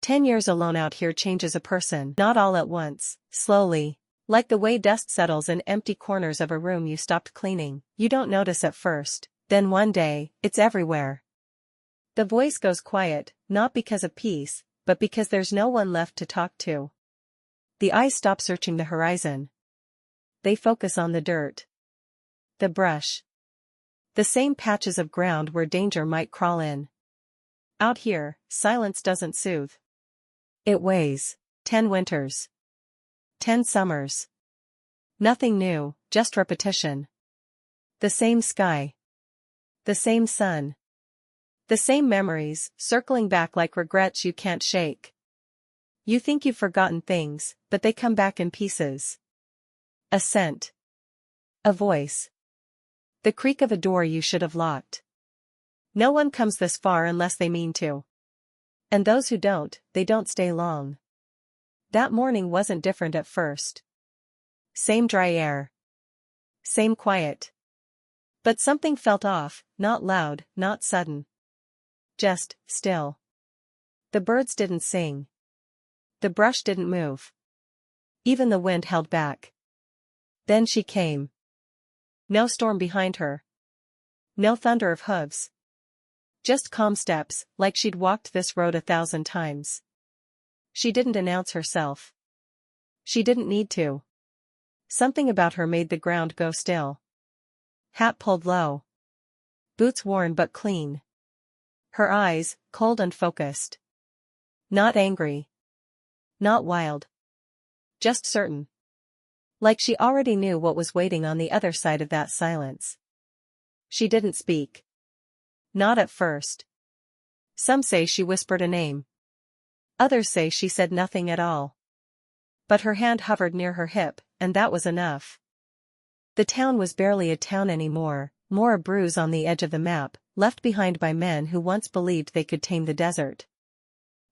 10 years alone out here changes a person, not all at once, slowly. Like the way dust settles in empty corners of a room you stopped cleaning. You don't notice at first, then one day, it's everywhere. The voice goes quiet, not because of peace, but because there's no one left to talk to. The eyes stop searching the horizon. They focus on the dirt. The brush. The same patches of ground where danger might crawl in. Out here, silence doesn't soothe. It weighs. 10 winters. 10 summers. Nothing new, just repetition. The same sky. The same sun. The same memories, circling back like regrets you can't shake. You think you've forgotten things, but they come back in pieces. A scent. A voice. The creak of a door you should have locked. No one comes this far unless they mean to. And those who don't, they don't stay long. That morning wasn't different at first. Same dry air. Same quiet. But something felt off, not loud, not sudden. Just still. The birds didn't sing. The brush didn't move. Even the wind held back. Then she came. No storm behind her. No thunder of hooves. Just calm steps, like she'd walked this road 1,000 times. She didn't announce herself. She didn't need to. Something about her made the ground go still. Hat pulled low. Boots worn but clean. Her eyes, cold and focused. Not angry. Not wild. Just certain. Like she already knew what was waiting on the other side of that silence. She didn't speak. Not at first. Some say she whispered a name. Others say she said nothing at all. But her hand hovered near her hip, and that was enough. The town was barely a town anymore, more a bruise on the edge of the map, left behind by men who once believed they could tame the desert.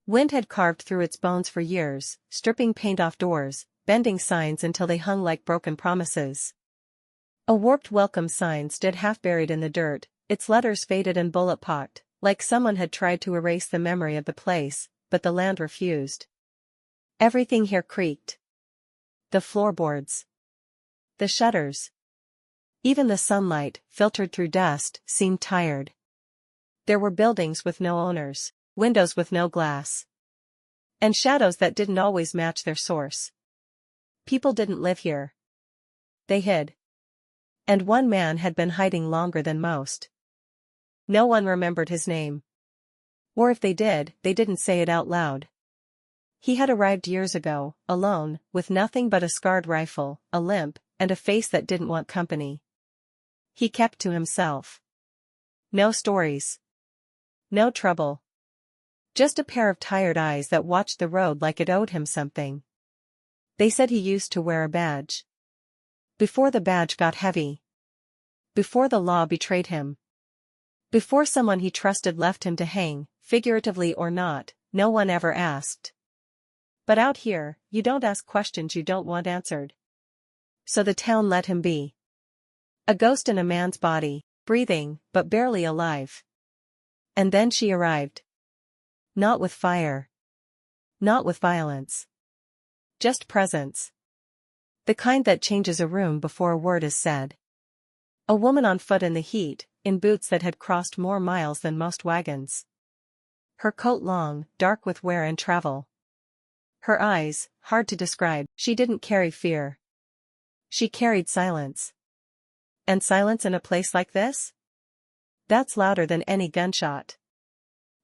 Wind had carved through its bones for years, stripping paint off doors, bending signs until they hung like broken promises. A warped welcome sign stood half buried in the dirt, its letters faded and bullet-pocked, like someone had tried to erase the memory of the place, but the land refused. Everything here creaked. The floorboards. The shutters. Even the sunlight, filtered through dust, seemed tired. There were buildings with no owners, windows with no glass. And shadows that didn't always match their source. People didn't live here. They hid. And one man had been hiding longer than most. No one remembered his name. Or if they did, they didn't say it out loud. He had arrived years ago, alone, with nothing but a scarred rifle, a limp, and a face that didn't want company. He kept to himself. No stories. No trouble. Just a pair of tired eyes that watched the road like it owed him something. They said he used to wear a badge. Before the badge got heavy. Before the law betrayed him. Before someone he trusted left him to hang, figuratively or not, no one ever asked. But out here, you don't ask questions you don't want answered. So the town let him be. A ghost in a man's body, breathing, but barely alive. And then she arrived. Not with fire. Not with violence. Just presence. The kind that changes a room before a word is said. A woman on foot in the heat, in boots that had crossed more miles than most wagons. Her coat long, dark with wear and travel. Her eyes, hard to describe. She didn't carry fear. She carried silence. And silence in a place like this? That's louder than any gunshot.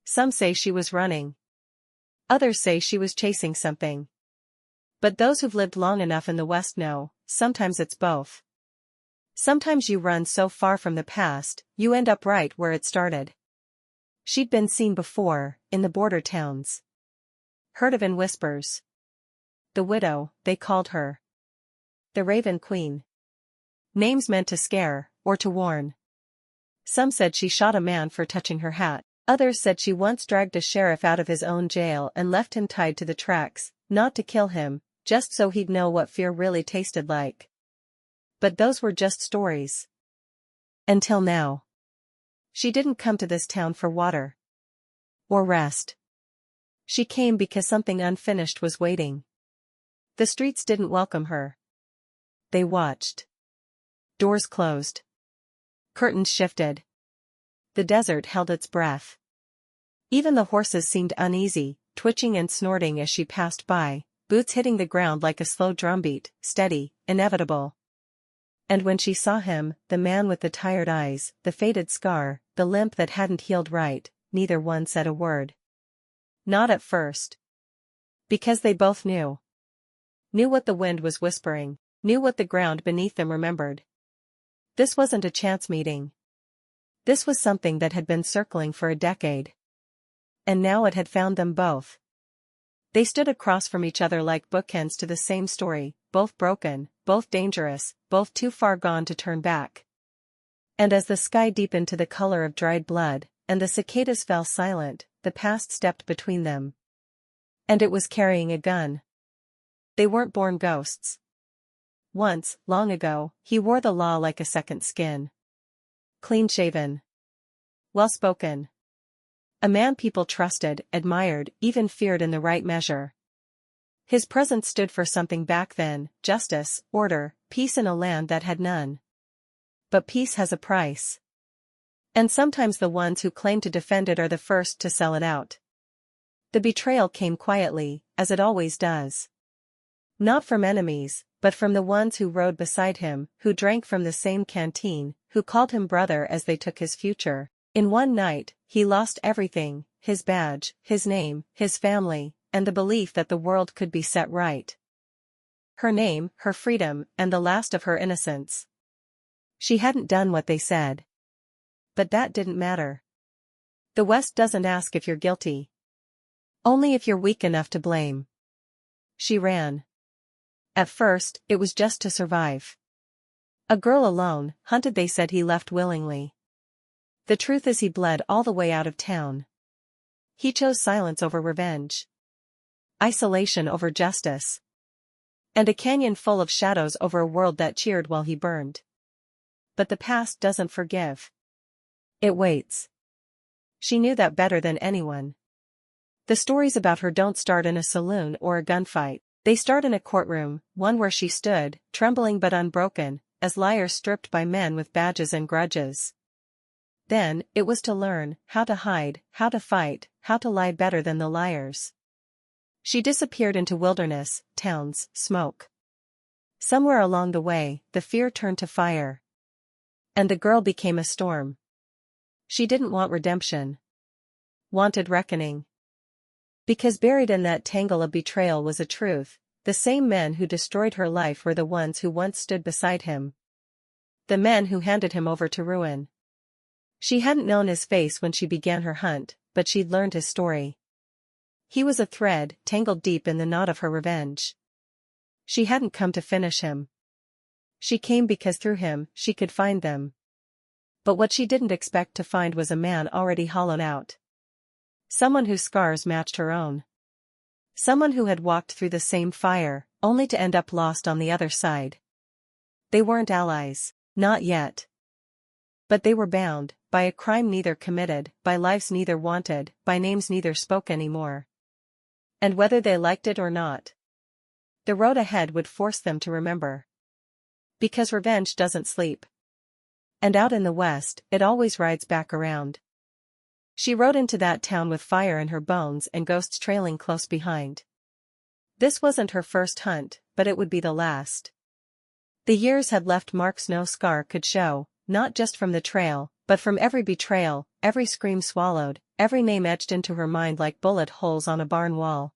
Some say she was running. Others say she was chasing something. But those who've lived long enough in the West know, sometimes it's both. Sometimes you run so far from the past, you end up right where it started. She'd been seen before, in the border towns. Heard of in whispers. The widow, they called her. The Raven Queen. Names meant to scare, or to warn. Some said she shot a man for touching her hat. Others said she once dragged a sheriff out of his own jail and left him tied to the tracks, not to kill him, just so he'd know what fear really tasted like. But those were just stories. Until now. She didn't come to this town for water. Or rest. She came because something unfinished was waiting. The streets didn't welcome her. They watched. Doors closed. Curtains shifted. The desert held its breath. Even the horses seemed uneasy, twitching and snorting as she passed by, boots hitting the ground like a slow drumbeat, steady, inevitable. And when she saw him, the man with the tired eyes, the faded scar, the limp that hadn't healed right, neither one said a word. Not at first. Because they both knew. Knew what the wind was whispering, knew what the ground beneath them remembered. This wasn't a chance meeting. This was something that had been circling for a decade. And now it had found them both. They stood across from each other like bookends to the same story, both broken, both dangerous, both too far gone to turn back. And as the sky deepened to the color of dried blood, and the cicadas fell silent, the past stepped between them. And it was carrying a gun. They weren't born ghosts. Once, long ago, he wore the law like a second skin. Clean-shaven. Well-spoken. A man people trusted, admired, even feared in the right measure. His presence stood for something back then: justice, order, peace in a land that had none. But peace has a price. And sometimes the ones who claim to defend it are the first to sell it out. The betrayal came quietly, as it always does. Not from enemies, but from the ones who rode beside him, who drank from the same canteen, who called him brother as they took his future. In one night, he lost everything: his badge, his name, his family, and the belief that the world could be set right. Her name, her freedom, and the last of her innocence. She hadn't done what they said. But that didn't matter. The West doesn't ask if you're guilty. Only if you're weak enough to blame. She ran. At first, it was just to survive. A girl alone, hunted, they said he left willingly. The truth is he bled all the way out of town. He chose silence over revenge. Isolation over justice. And a canyon full of shadows over a world that cheered while he burned. But the past doesn't forgive. It waits. She knew that better than anyone. The stories about her don't start in a saloon or a gunfight. They start in a courtroom, one where she stood, trembling but unbroken, as liars stripped by men with badges and grudges. Then, it was to learn how to hide, how to fight, how to lie better than the liars. She disappeared into wilderness, towns, smoke. Somewhere along the way, the fear turned to fire. And the girl became a storm. She didn't want redemption. Wanted reckoning. Because buried in that tangle of betrayal was a truth: the same men who destroyed her life were the ones who once stood beside him. The men who handed him over to ruin. She hadn't known his face when she began her hunt, but she'd learned his story. He was a thread, tangled deep in the knot of her revenge. She hadn't come to finish him. She came because through him, she could find them. But what she didn't expect to find was a man already hollowed out. Someone whose scars matched her own. Someone who had walked through the same fire, only to end up lost on the other side. They weren't allies, not yet. But they were bound, by a crime neither committed, by lives neither wanted, by names neither spoke anymore. And whether they liked it or not, the road ahead would force them to remember. Because revenge doesn't sleep. And out in the West, it always rides back around. She rode into that town with fire in her bones and ghosts trailing close behind. This wasn't her first hunt, but it would be the last. The years had left marks no scar could show, not just from the trail, but from every betrayal, every scream swallowed, every name etched into her mind like bullet holes on a barn wall.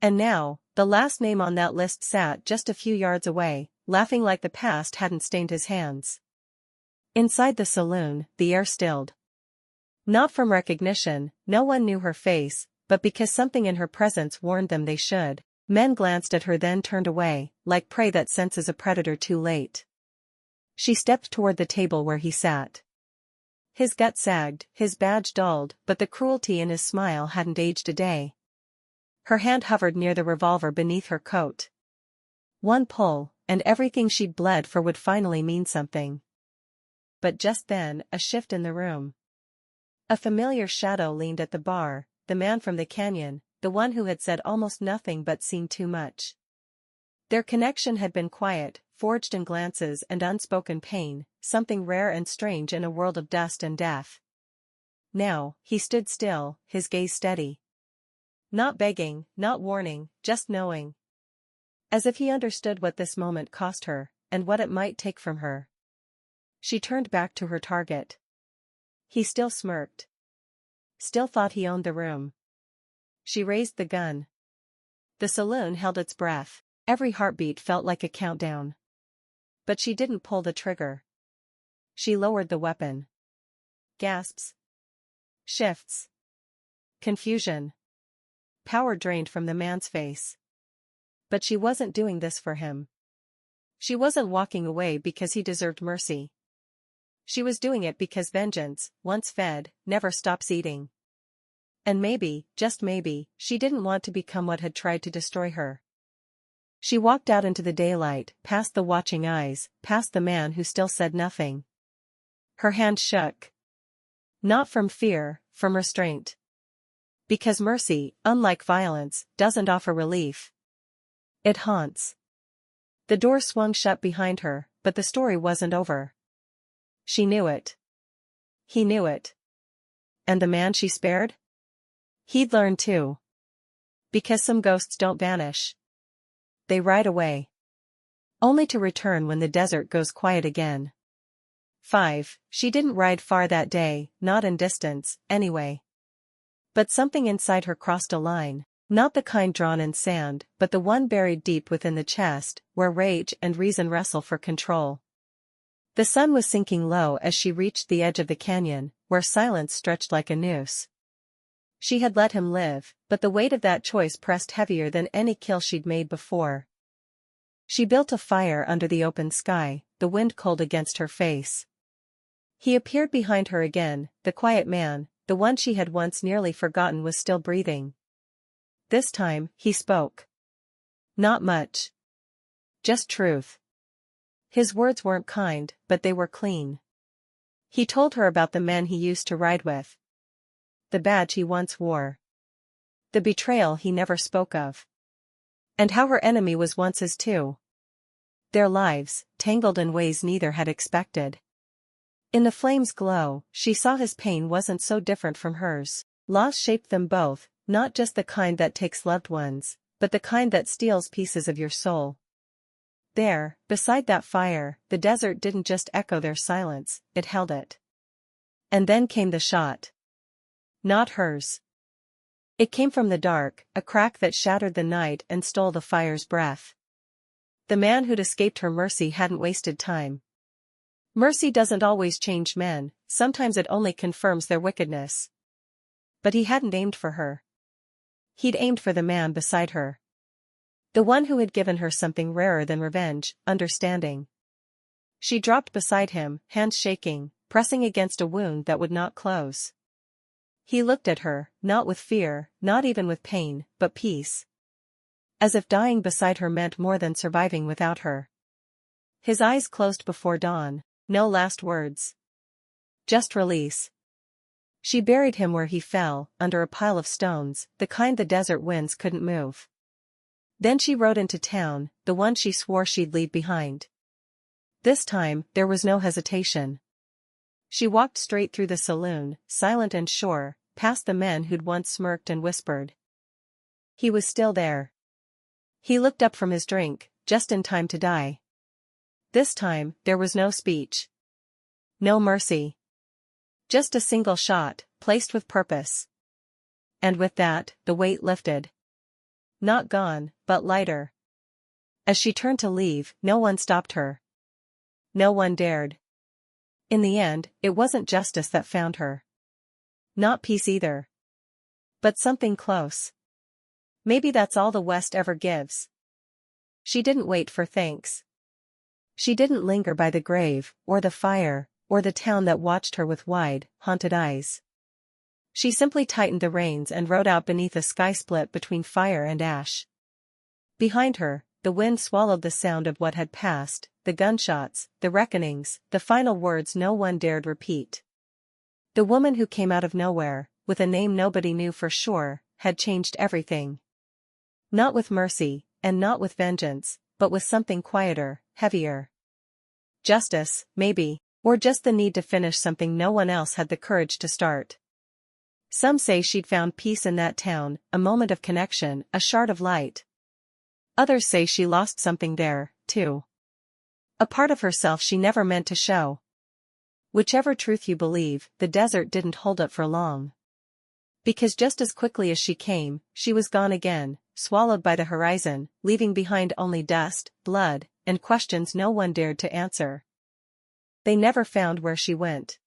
And now, the last name on that list sat just a few yards away, laughing like the past hadn't stained his hands. Inside the saloon, the air stilled. Not from recognition, no one knew her face, but because something in her presence warned them they should. Men glanced at her then turned away, like prey that senses a predator too late. She stepped toward the table where he sat. His gut sagged, his badge dulled, but the cruelty in his smile hadn't aged a day. Her hand hovered near the revolver beneath her coat. One pull, and everything she'd bled for would finally mean something. But just then, a shift in the room. A familiar shadow leaned at the bar, the man from the canyon, the one who had said almost nothing but seen too much. Their connection had been quiet, forged in glances and unspoken pain, something rare and strange in a world of dust and death. Now, he stood still, his gaze steady. Not begging, not warning, just knowing. As if he understood what this moment cost her, and what it might take from her. She turned back to her target. He still smirked. Still thought he owned the room. She raised the gun. The saloon held its breath. Every heartbeat felt like a countdown. But she didn't pull the trigger. She lowered the weapon. Gasps. Shifts. Confusion. Power drained from the man's face. But she wasn't doing this for him. She wasn't walking away because he deserved mercy. She was doing it because vengeance, once fed, never stops eating. And maybe, just maybe, she didn't want to become what had tried to destroy her. She walked out into the daylight, past the watching eyes, past the man who still said nothing. Her hand shook. Not from fear, from restraint. Because mercy, unlike violence, doesn't offer relief. It haunts. The door swung shut behind her, but the story wasn't over. She knew it. He knew it. And the man she spared? He'd learn too. Because some ghosts don't vanish. They ride away. Only to return when the desert goes quiet again. 5. She didn't ride far that day, not in distance, anyway. But something inside her crossed a line, not the kind drawn in sand, but the one buried deep within the chest, where rage and reason wrestle for control. The sun was sinking low as she reached the edge of the canyon, where silence stretched like a noose. She had let him live, but the weight of that choice pressed heavier than any kill she'd made before. She built a fire under the open sky, the wind cold against her face. He appeared behind her again, the quiet man, the one she had once nearly forgotten was still breathing. This time, he spoke. Not much. Just truth. His words weren't kind, but they were clean. He told her about the men he used to ride with. The badge he once wore. The betrayal he never spoke of. And how her enemy was once his too. Their lives, tangled in ways neither had expected. In the flame's glow, she saw his pain wasn't so different from hers. Loss shaped them both, not just the kind that takes loved ones, but the kind that steals pieces of your soul. There, beside that fire, the desert didn't just echo their silence, it held it. And then came the shot. Not hers. It came from the dark, a crack that shattered the night and stole the fire's breath. The man who'd escaped her mercy hadn't wasted time. Mercy doesn't always change men, sometimes it only confirms their wickedness. But he hadn't aimed for her. He'd aimed for the man beside her. The one who had given her something rarer than revenge, understanding. She dropped beside him, hands shaking, pressing against a wound that would not close. He looked at her, not with fear, not even with pain, but peace. As if dying beside her meant more than surviving without her. His eyes closed before dawn, no last words. Just release. She buried him where he fell, under a pile of stones, the kind the desert winds couldn't move. Then she rode into town, the one she swore she'd leave behind. This time, there was no hesitation. She walked straight through the saloon, silent and sure, past the men who'd once smirked and whispered. He was still there. He looked up from his drink, just in time to die. This time, there was no speech. No mercy. Just a single shot, placed with purpose. And with that, the weight lifted. Not gone, but lighter. As she turned to leave, no one stopped her. No one dared. In the end, it wasn't justice that found her. Not peace either. But something close. Maybe that's all the West ever gives. She didn't wait for thanks. She didn't linger by the grave, or the fire, or the town that watched her with wide, haunted eyes. She simply tightened the reins and rode out beneath a sky split between fire and ash. Behind her, the wind swallowed the sound of what had passed, the gunshots, the reckonings, the final words no one dared repeat. The woman who came out of nowhere, with a name nobody knew for sure, had changed everything. Not with mercy, and not with vengeance, but with something quieter, heavier. Justice, maybe, or just the need to finish something no one else had the courage to start. Some say she'd found peace in that town, a moment of connection, a shard of light. Others say she lost something there, too. A part of herself she never meant to show. Whichever truth you believe, the desert didn't hold up for long. Because just as quickly as she came, she was gone again, swallowed by the horizon, leaving behind only dust, blood, and questions no one dared to answer. They never found where she went.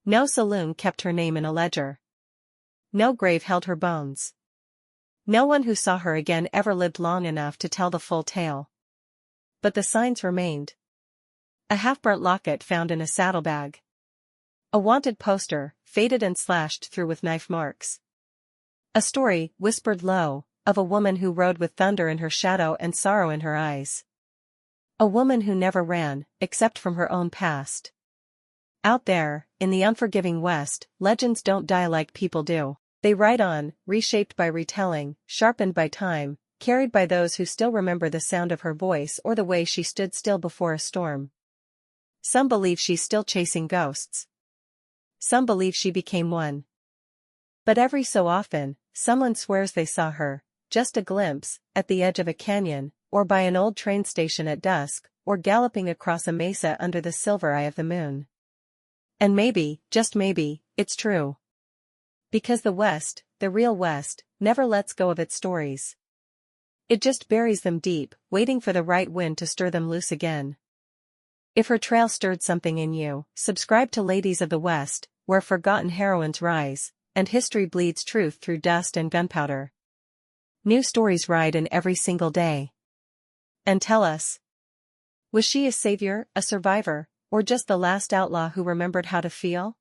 No saloon kept her name in a ledger. No grave held her bones. No one who saw her again ever lived long enough to tell the full tale. But the signs remained. A half-burnt locket found in a saddlebag. A wanted poster, faded and slashed through with knife marks. A story, whispered low, of a woman who rode with thunder in her shadow and sorrow in her eyes. A woman who never ran, except from her own past. Out there, in the unforgiving West, legends don't die like people do. They ride on, reshaped by retelling, sharpened by time, carried by those who still remember the sound of her voice or the way she stood still before a storm. Some believe she's still chasing ghosts. Some believe she became one. But every so often, someone swears they saw her, just a glimpse, at the edge of a canyon, or by an old train station at dusk, or galloping across a mesa under the silver eye of the moon. And maybe, just maybe, it's true. Because the West, the real West, never lets go of its stories. It just buries them deep, waiting for the right wind to stir them loose again. If her trail stirred something in you, subscribe to Ladies of the West, where forgotten heroines rise, and history bleeds truth through dust and gunpowder. New stories ride in every single day. And tell us. Was she a savior, a survivor, or just the last outlaw who remembered how to feel?